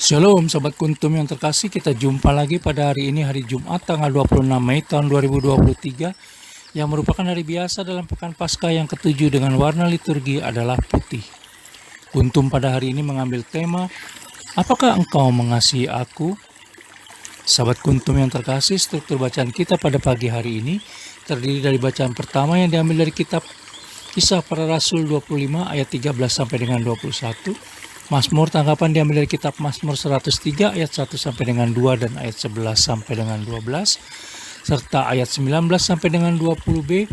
Shalom Sobat Kuntum yang terkasih, kita jumpa lagi pada hari ini, hari Jumat tanggal 26 Mei tahun 2023 yang merupakan hari biasa dalam Pekan Paskah yang ketujuh dengan warna liturgi adalah putih. Kuntum pada hari ini mengambil tema, apakah engkau mengasihi aku? Sahabat Kuntum yang terkasih, struktur bacaan kita pada pagi hari ini terdiri dari bacaan pertama yang diambil dari kitab Kisah Para Rasul 25 ayat 13 sampai dengan 21. Mazmur tanggapan diambil dari kitab Mazmur 103 ayat 1 sampai dengan 2 dan ayat 11 sampai dengan 12 serta ayat 19 sampai dengan 20b.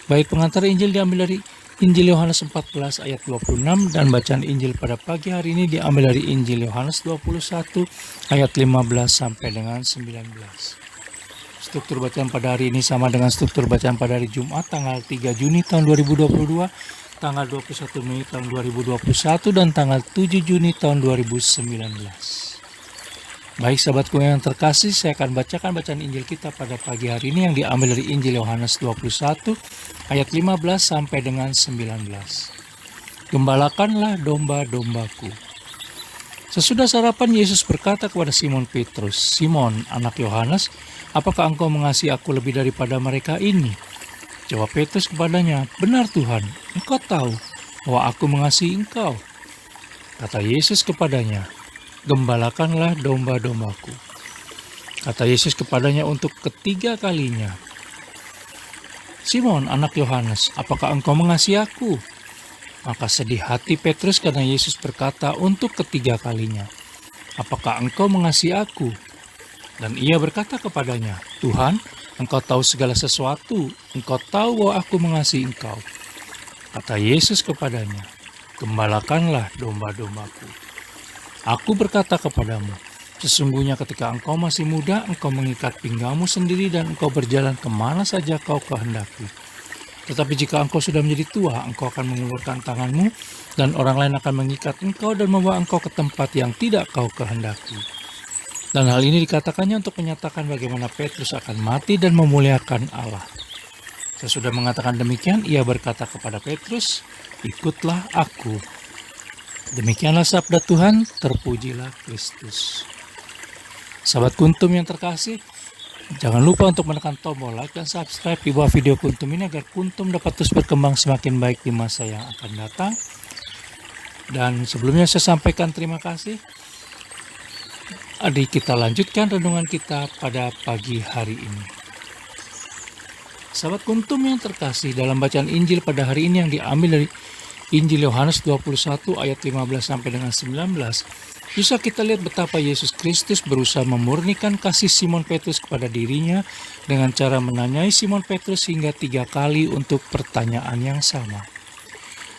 Bait pengantar Injil diambil dari Injil Yohanes 14 ayat 26 dan bacaan Injil pada pagi hari ini diambil dari Injil Yohanes 21 ayat 15 sampai dengan 19. Struktur bacaan pada hari ini sama dengan struktur bacaan pada hari Jumat tanggal 3 Juni tahun 2022, tanggal 21 Mei tahun 2021, dan tanggal 7 Juni tahun 2019. Baik sahabatku yang terkasih, saya akan bacakan bacaan Injil kita pada pagi hari ini yang diambil dari Injil Yohanes 21 ayat 15 sampai dengan 19. Gembalakanlah domba-dombaku. Sesudah sarapan, Yesus berkata kepada Simon Petrus, "Simon, anak Yohanes, apakah engkau mengasihi aku lebih daripada mereka ini?" Jawab Petrus kepadanya, "Benar Tuhan, engkau tahu bahwa aku mengasihi engkau." Kata Yesus kepadanya, "Gembalakanlah domba-dombaku." Kata Yesus kepadanya untuk ketiga kalinya, "Simon, anak Yohanes, apakah engkau mengasihi aku?" Maka sedih hati Petrus karena Yesus berkata untuk ketiga kalinya, "Apakah engkau mengasihi aku?" Dan ia berkata kepadanya, "Tuhan, engkau tahu segala sesuatu, engkau tahu bahwa aku mengasihi engkau." Kata Yesus kepadanya, "Gembalakanlah domba-dombaku. Aku berkata kepadamu, sesungguhnya ketika engkau masih muda, engkau mengikat pinggangmu sendiri dan engkau berjalan kemana saja kau kehendaki. Tetapi jika engkau sudah menjadi tua, engkau akan mengulurkan tanganmu, dan orang lain akan mengikat engkau dan membawa engkau ke tempat yang tidak kau kehendaki." Dan hal ini dikatakannya untuk menyatakan bagaimana Petrus akan mati dan memuliakan Allah. Sesudah mengatakan demikian, ia berkata kepada Petrus, "Ikutlah aku." Demikianlah sabda Tuhan, terpujilah Kristus. Sahabat Kuntum yang terkasih, jangan lupa untuk menekan tombol like dan subscribe di bawah video Kuntum ini agar Kuntum dapat terus berkembang semakin baik di masa yang akan datang. Dan sebelumnya saya sampaikan terima kasih. Adik, kita lanjutkan renungan kita pada pagi hari ini. Sahabat Kuntum yang terkasih, dalam bacaan Injil pada hari ini yang diambil dari Injil Yohanes 21 ayat 15 sampai dengan 19, bisa kita lihat betapa Yesus Kristus berusaha memurnikan kasih Simon Petrus kepada dirinya dengan cara menanyai Simon Petrus hingga 3 kali untuk pertanyaan yang sama.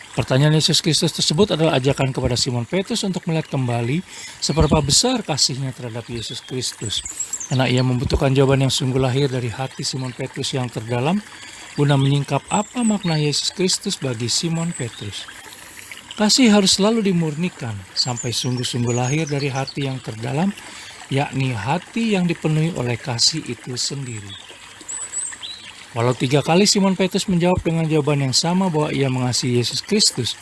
Pertanyaan Yesus Kristus tersebut adalah ajakan kepada Simon Petrus untuk melihat kembali seberapa besar kasihnya terhadap Yesus Kristus, karena ia membutuhkan jawaban yang sungguh lahir dari hati Simon Petrus yang terdalam guna menyingkap apa makna Yesus Kristus bagi Simon Petrus. Kasih harus selalu dimurnikan sampai sungguh-sungguh lahir dari hati yang terdalam, yakni hati yang dipenuhi oleh kasih itu sendiri. Walau 3 kali Simon Petrus menjawab dengan jawaban yang sama bahwa ia mengasihi Yesus Kristus,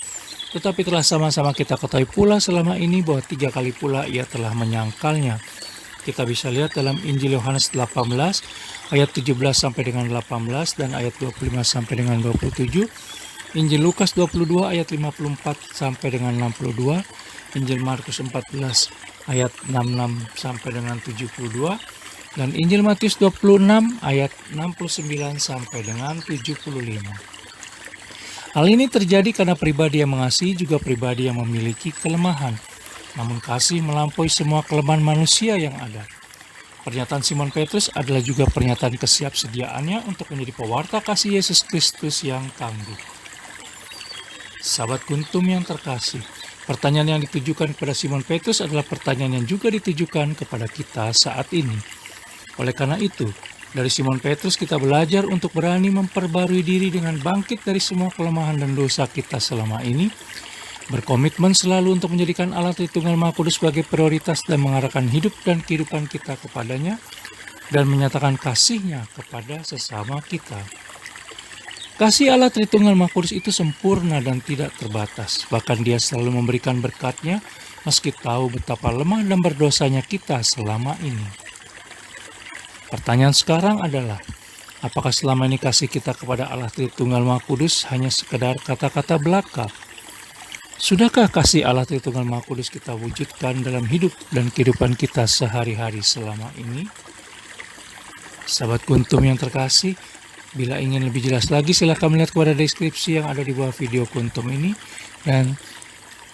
tetapi telah sama-sama kita ketahui pula selama ini bahwa 3 kali pula ia telah menyangkalnya. Kita bisa lihat dalam Injil Yohanes 18 ayat 17 sampai dengan 18 dan ayat 25 sampai dengan 27, Injil Lukas 22 ayat 54 sampai dengan 62, Injil Markus 14 ayat 66 sampai dengan 72, dan Injil Matius 26 ayat 69 sampai dengan 75. Hal ini terjadi karena pribadi yang mengasihi juga pribadi yang memiliki kelemahan. Namun kasih melampaui semua kelemahan manusia yang ada. Pernyataan Simon Petrus adalah juga pernyataan kesiapsediaannya untuk menjadi pewarta kasih Yesus Kristus yang tangguh. Sahabat Kuntum yang terkasih, pertanyaan yang ditujukan kepada Simon Petrus adalah pertanyaan yang juga ditujukan kepada kita saat ini. Oleh karena itu, dari Simon Petrus kita belajar untuk berani memperbarui diri dengan bangkit dari semua kelemahan dan dosa kita selama ini, berkomitmen selalu untuk menjadikan Allah Tritunggal Maha Kudus sebagai prioritas dan mengarahkan hidup dan kehidupan kita kepadanya, dan menyatakan kasih-Nya kepada sesama kita. Kasih Allah Tritunggal Maha Kudus itu sempurna dan tidak terbatas, bahkan Dia selalu memberikan berkat-Nya meski tahu betapa lemah dan berdosanya kita selama ini. Pertanyaan sekarang adalah, apakah selama ini kasih kita kepada Allah Tritunggal Maha Kudus hanya sekedar kata-kata belaka? Sudahkah kasih Allah Tritunggal Maha Kudus kita wujudkan dalam hidup dan kehidupan kita sehari-hari selama ini? Sahabat Kuntum yang terkasih, bila ingin lebih jelas lagi silahkan melihat kepada deskripsi yang ada di bawah video Kuntum ini. Dan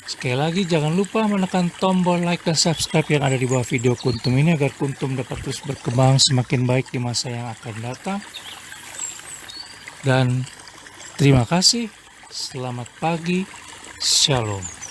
sekali lagi jangan lupa menekan tombol like dan subscribe yang ada di bawah video Kuntum ini agar Kuntum dapat terus berkembang semakin baik di masa yang akan datang. Dan terima kasih, selamat pagi, Shalom.